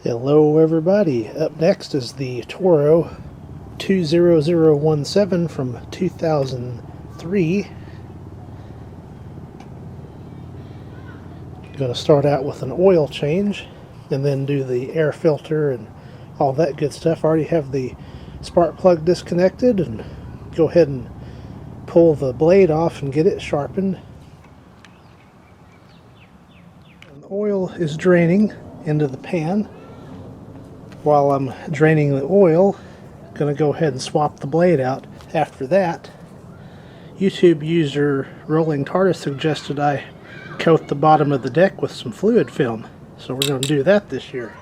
Hello everybody, up next is the Toro 20017 from 2003. I'm going to start out with an oil change and then do the air filter and all that good stuff. I already have the spark plug disconnected, and go ahead and pull the blade off and get it sharpened. And the oil is draining into the pan. While I'm draining the oil, I'm going to go ahead and swap the blade out. After that, YouTube user Rolling TARDIS suggested I coat the bottom of the deck with some fluid film, so we're going to do that this year.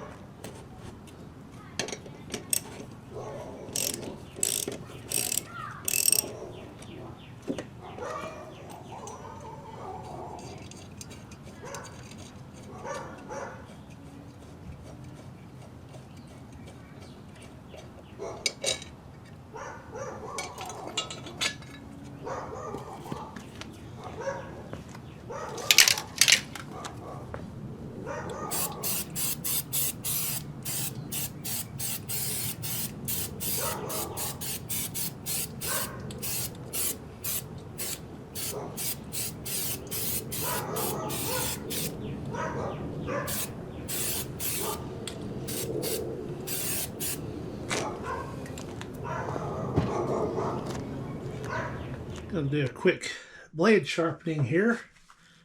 Going to do a quick blade sharpening here,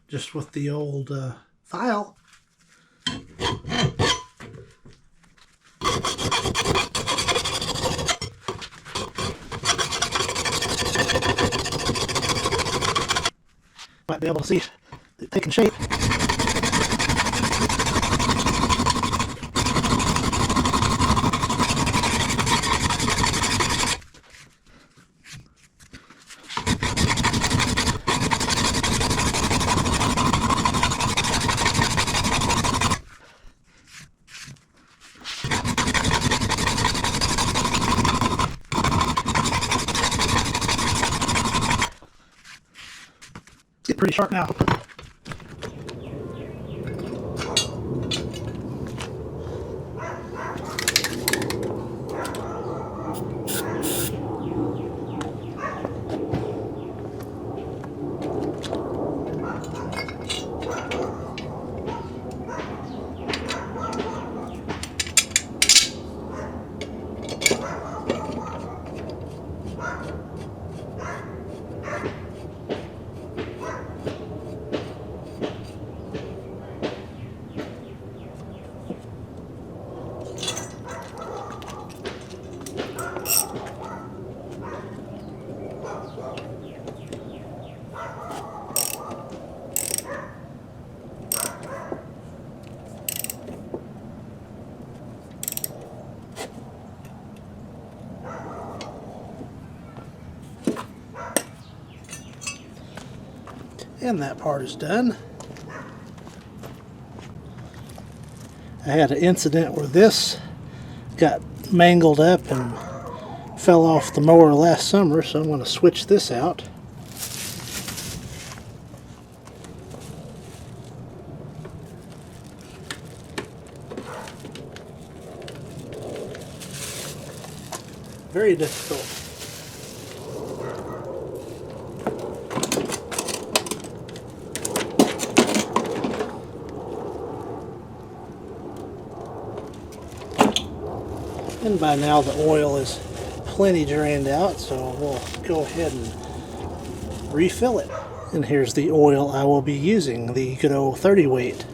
just with the old file. Might be able to see it taking shape. It's getting pretty sharp now. And that part is done. I had an incident where this got mangled up and fell off the mower last summer, so I'm going to switch this out. Very difficult. And by now the oil is plenty drained out, so we'll go ahead and refill it. And here's the oil I will be using, the good old 30 weight.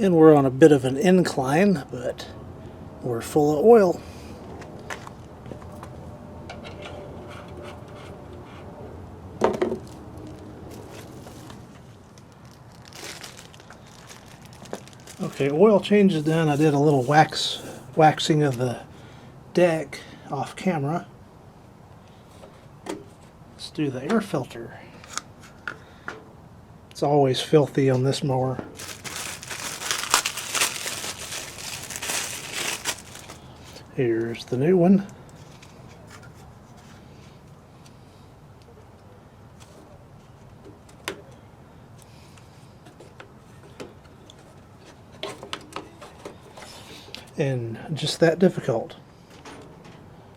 And we're on a bit of an incline, but we're full of oil. Okay, oil change is done. I did a little waxing of the deck off camera. Let's do the air filter. It's always filthy on this mower. Here's the new one. And just that difficult.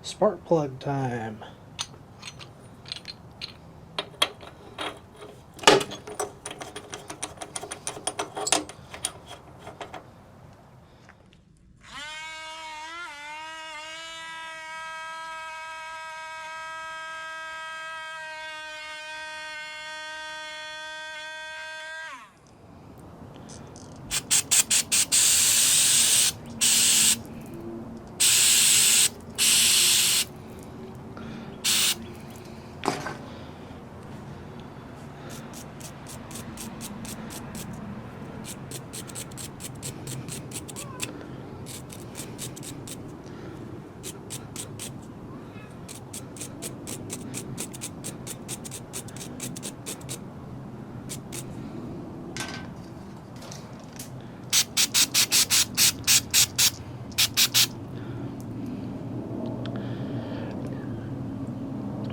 Spark plug time.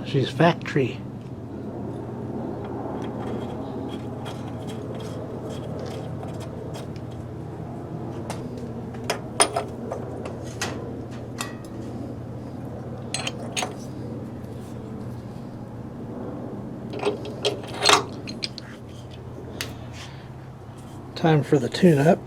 She's factory. Time for the tune-up.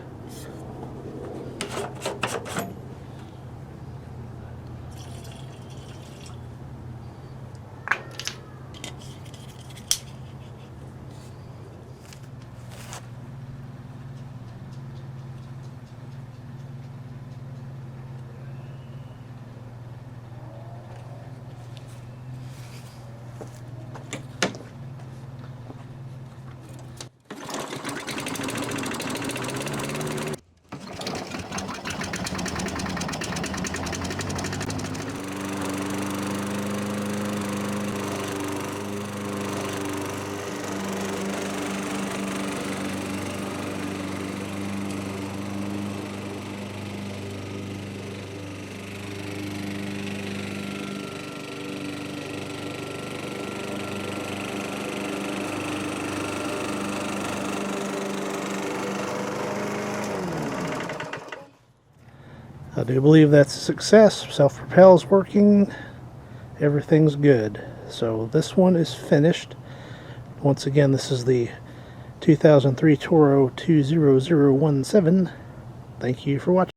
I do believe that's a success. Self-propel's working. Everything's good. So this one is finished. Once again, this is the 2003 Toro 20017. Thank you for watching.